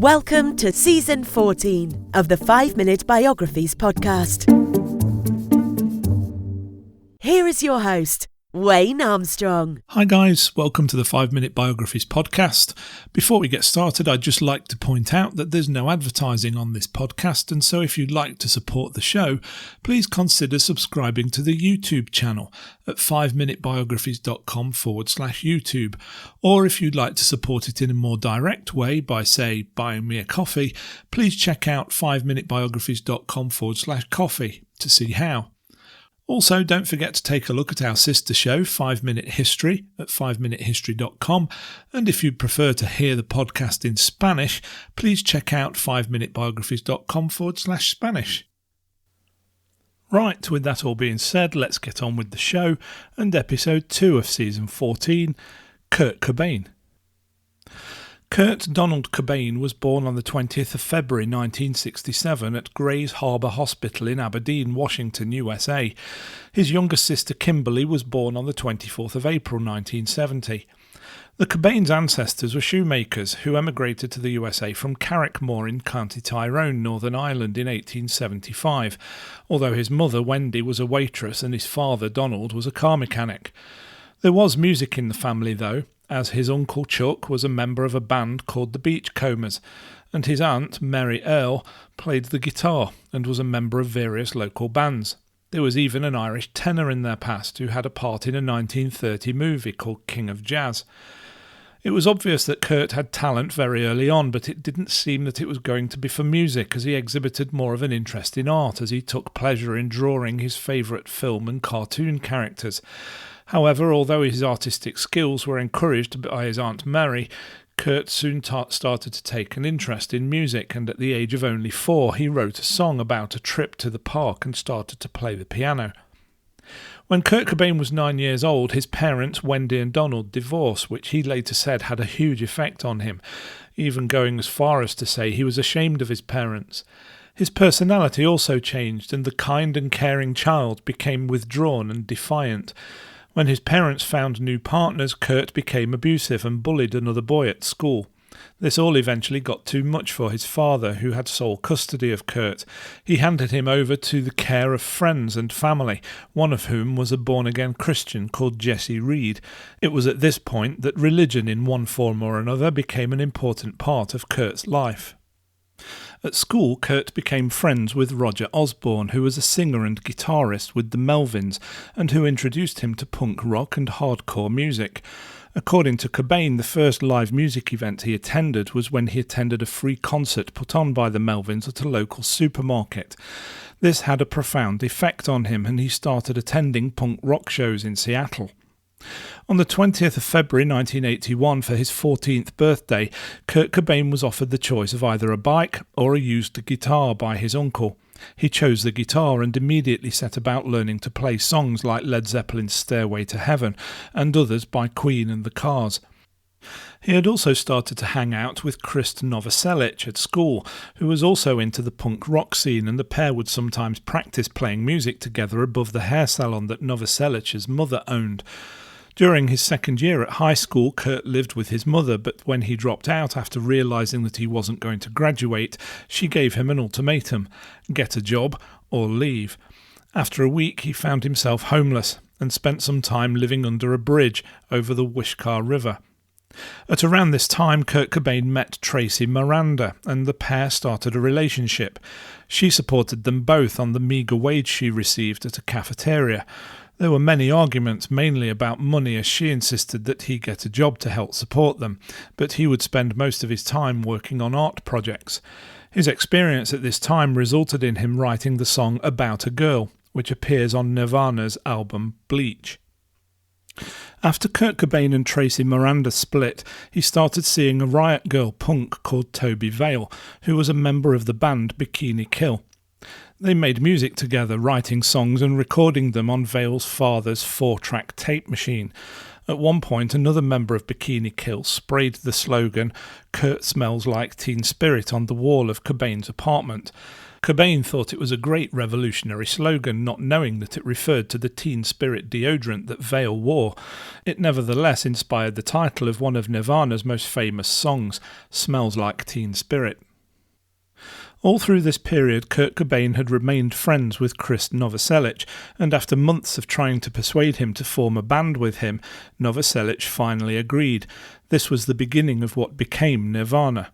Welcome to Season 14 of the 5 Minute Biographies podcast. Here is your host, Wayne Armstrong. Hi guys, welcome to the 5 Minute Biographies podcast. Before we get started, I'd just like to point out that there's no advertising on this podcast, and so if you'd like to support the show, please consider subscribing to the YouTube channel at 5minutebiographies.com/YouTube. Or if you'd like to support it in a more direct way by, say, buying me a coffee, please check out 5minutebiographies.com/coffee to see how. Also, don't forget to take a look at our sister show, 5 Minute History, at 5minutehistory.com. And if you'd prefer to hear the podcast in Spanish, please check out 5minutebiographies.com/Spanish. Right, with that all being said, let's get on with the show and episode 2 of season 14, Kurt Cobain. Kurt Donald Cobain was born on the 20th of February 1967 at Grays Harbor Hospital in Aberdeen, Washington, USA. His younger sister Kimberly was born on the 24th of April 1970. The Cobain's ancestors were shoemakers who emigrated to the USA from Carrickmore in County Tyrone, Northern Ireland in 1875, although his mother Wendy was a waitress and his father Donald was a car mechanic. There was music in the family though, as his uncle Chuck was a member of a band called the Beachcombers, and his aunt, Mary Earle, played the guitar and was a member of various local bands. There was even an Irish tenor in their past who had a part in a 1930 movie called King of Jazz. It was obvious that Kurt had talent very early on, but it didn't seem that it was going to be for music, as he exhibited more of an interest in art, as he took pleasure in drawing his favourite film and cartoon characters. However, although his artistic skills were encouraged by his Aunt Mary, Kurt soon started to take an interest in music, and at the age of only 4 he wrote a song about a trip to the park and started to play the piano. When Kurt Cobain was 9 years old, his parents, Wendy and Donald, divorced, which he later said had a huge effect on him, even going as far as to say he was ashamed of his parents. His personality also changed, and the kind and caring child became withdrawn and defiant. When his parents found new partners, Kurt became abusive and bullied another boy at school. This all eventually got too much for his father, who had sole custody of Kurt. He handed him over to the care of friends and family, one of whom was a born-again Christian called Jesse Reed. It was at this point that religion in one form or another became an important part of Kurt's life. At school, Kurt became friends with Roger Osborne, who was a singer and guitarist with the Melvins, and who introduced him to punk rock and hardcore music. According to Cobain, the first live music event he attended was when he attended a free concert put on by the Melvins at a local supermarket. This had a profound effect on him, and he started attending punk rock shows in Seattle. On the 20th of February 1981, for his 14th birthday, Kurt Cobain was offered the choice of either a bike or a used guitar by his uncle. He chose the guitar and immediately set about learning to play songs like Led Zeppelin's Stairway to Heaven and others by Queen and the Cars. He had also started to hang out with Chris Novoselic at school, who was also into the punk rock scene, and the pair would sometimes practice playing music together above the hair salon that Novoselic's mother owned. During his second year at high school, Kurt lived with his mother, but when he dropped out after realising that he wasn't going to graduate, she gave him an ultimatum: get a job or leave. After a week, he found himself homeless and spent some time living under a bridge over the Wishkar River. At around this time, Kurt Cobain met Tracy Miranda, and the pair started a relationship. She supported them both on the meagre wage she received at a cafeteria. There were many arguments, mainly about money, as she insisted that he get a job to help support them, but he would spend most of his time working on art projects. His experience at this time resulted in him writing the song About a Girl, which appears on Nirvana's album Bleach. After Kurt Cobain and Tracy Miranda split, he started seeing a riot girl punk called Toby Vale, who was a member of the band Bikini Kill. They made music together, writing songs and recording them on Vale's father's 4-track tape machine. At one point, another member of Bikini Kill sprayed the slogan "Kurt smells like Teen Spirit" on the wall of Cobain's apartment. Cobain thought it was a great revolutionary slogan, not knowing that it referred to the Teen Spirit deodorant that Veil wore. It nevertheless inspired the title of one of Nirvana's most famous songs, Smells Like Teen Spirit. All through this period, Kurt Cobain had remained friends with Chris Novoselic, and after months of trying to persuade him to form a band with him, Novoselic finally agreed. This was the beginning of what became Nirvana.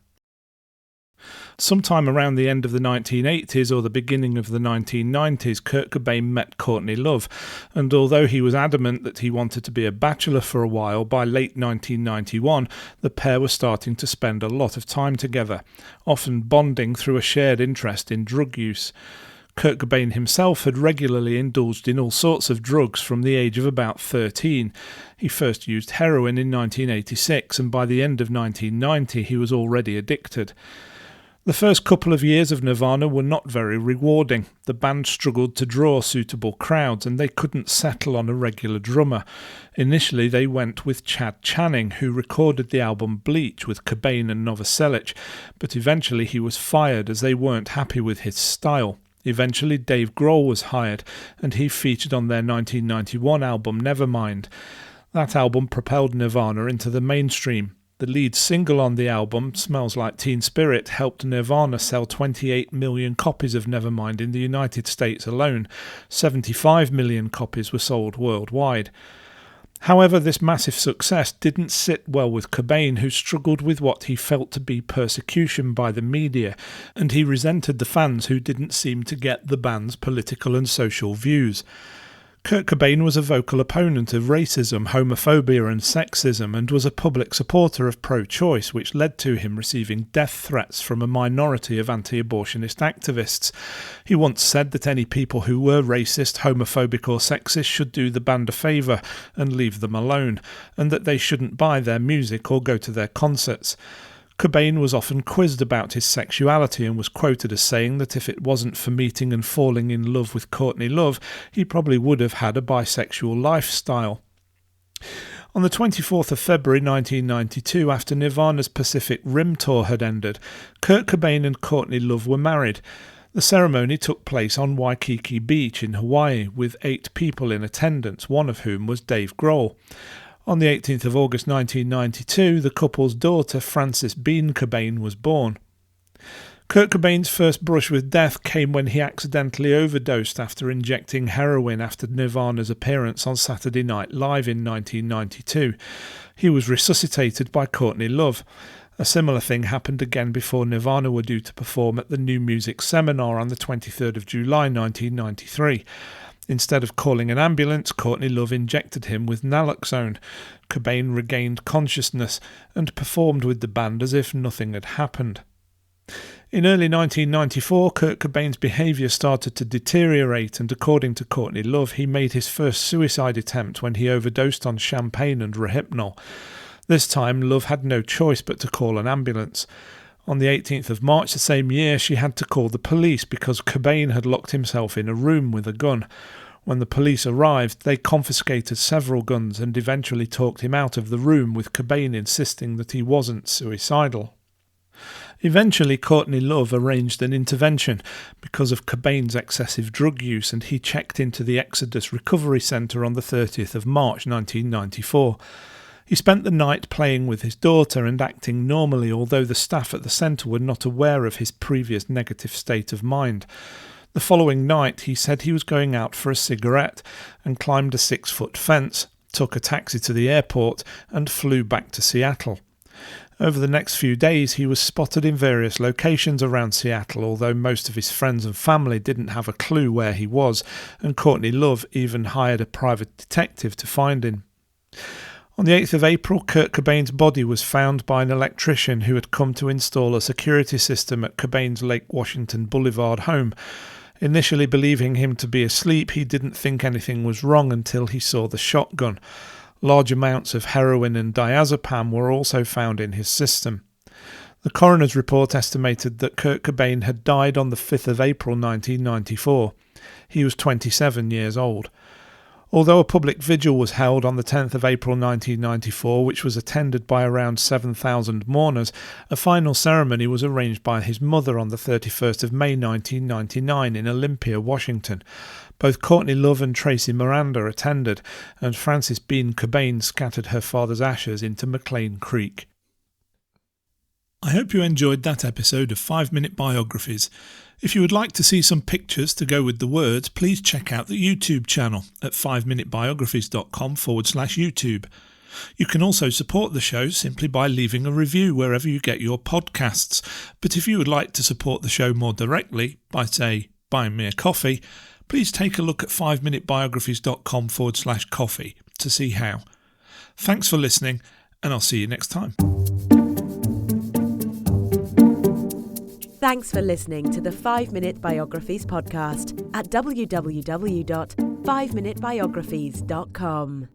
Sometime around the end of the 1980s or the beginning of the 1990s, Kurt Cobain met Courtney Love, and although he was adamant that he wanted to be a bachelor for a while, by late 1991 the pair were starting to spend a lot of time together, often bonding through a shared interest in drug use. Kurt Cobain himself had regularly indulged in all sorts of drugs from the age of about 13. He first used heroin in 1986, and by the end of 1990 he was already addicted. The first couple of years of Nirvana were not very rewarding. The band struggled to draw suitable crowds, and they couldn't settle on a regular drummer. Initially they went with Chad Channing, who recorded the album Bleach with Cobain and Novoselic, but eventually he was fired as they weren't happy with his style. Eventually Dave Grohl was hired, and he featured on their 1991 album Nevermind. That album propelled Nirvana into the mainstream. The lead single on the album, Smells Like Teen Spirit, helped Nirvana sell 28 million copies of Nevermind in the United States alone. 75 million copies were sold worldwide. However, this massive success didn't sit well with Cobain, who struggled with what he felt to be persecution by the media, and he resented the fans who didn't seem to get the band's political and social views. Kurt Cobain was a vocal opponent of racism, homophobia and sexism, and was a public supporter of pro-choice, which led to him receiving death threats from a minority of anti-abortionist activists. He once said that any people who were racist, homophobic or sexist should do the band a favour and leave them alone, and that they shouldn't buy their music or go to their concerts. Cobain was often quizzed about his sexuality and was quoted as saying that if it wasn't for meeting and falling in love with Courtney Love, he probably would have had a bisexual lifestyle. On the 24th of February 1992, after Nirvana's Pacific Rim tour had ended, Kurt Cobain and Courtney Love were married. The ceremony took place on Waikiki Beach in Hawaii, with 8 people in attendance, one of whom was Dave Grohl. On the 18th of August 1992, the couple's daughter, Frances Bean Cobain, was born. Kurt Cobain's first brush with death came when he accidentally overdosed after injecting heroin after Nirvana's appearance on Saturday Night Live in 1992. He was resuscitated by Courtney Love. A similar thing happened again before Nirvana were due to perform at the New Music Seminar on the 23rd of July 1993. Instead of calling an ambulance, Courtney Love injected him with naloxone. Cobain regained consciousness and performed with the band as if nothing had happened. In early 1994, Kurt Cobain's behaviour started to deteriorate, and according to Courtney Love, he made his first suicide attempt when he overdosed on champagne and Rohypnol. This time, Love had no choice but to call an ambulance. On the 18th of March the same year, she had to call the police because Cobain had locked himself in a room with a gun. When the police arrived, they confiscated several guns and eventually talked him out of the room, with Cobain insisting that he wasn't suicidal. Eventually, Courtney Love arranged an intervention because of Cobain's excessive drug use, and he checked into the Exodus Recovery Centre on the 30th of March 1994. He spent the night playing with his daughter and acting normally, although the staff at the centre were not aware of his previous negative state of mind. The following night, he said he was going out for a cigarette and climbed a 6-foot fence, took a taxi to the airport and flew back to Seattle. Over the next few days, he was spotted in various locations around Seattle, although most of his friends and family didn't have a clue where he was, and Courtney Love even hired a private detective to find him. On the 8th of April, Kurt Cobain's body was found by an electrician who had come to install a security system at Cobain's Lake Washington Boulevard home. Initially believing him to be asleep, he didn't think anything was wrong until he saw the shotgun. Large amounts of heroin and diazepam were also found in his system. The coroner's report estimated that Kurt Cobain had died on the 5th of April 1994. He was 27 years old. Although a public vigil was held on the 10th of April 1994, which was attended by around 7,000 mourners, a final ceremony was arranged by his mother on the 31st of May 1999 in Olympia, Washington. Both Courtney Love and Tracy Miranda attended, and Frances Bean Cobain scattered her father's ashes into McLean Creek. I hope you enjoyed that episode of 5 Minute Biographies. If you would like to see some pictures to go with the words, please check out the YouTube channel at 5minutebiographies.com/YouTube. You can also support the show simply by leaving a review wherever you get your podcasts. But if you would like to support the show more directly by, say, buying me a coffee, please take a look at 5minutebiographies.com/coffee to see how. Thanks for listening, and I'll see you next time. Thanks for listening to the 5 Minute Biographies podcast at www.5minutebiographies.com.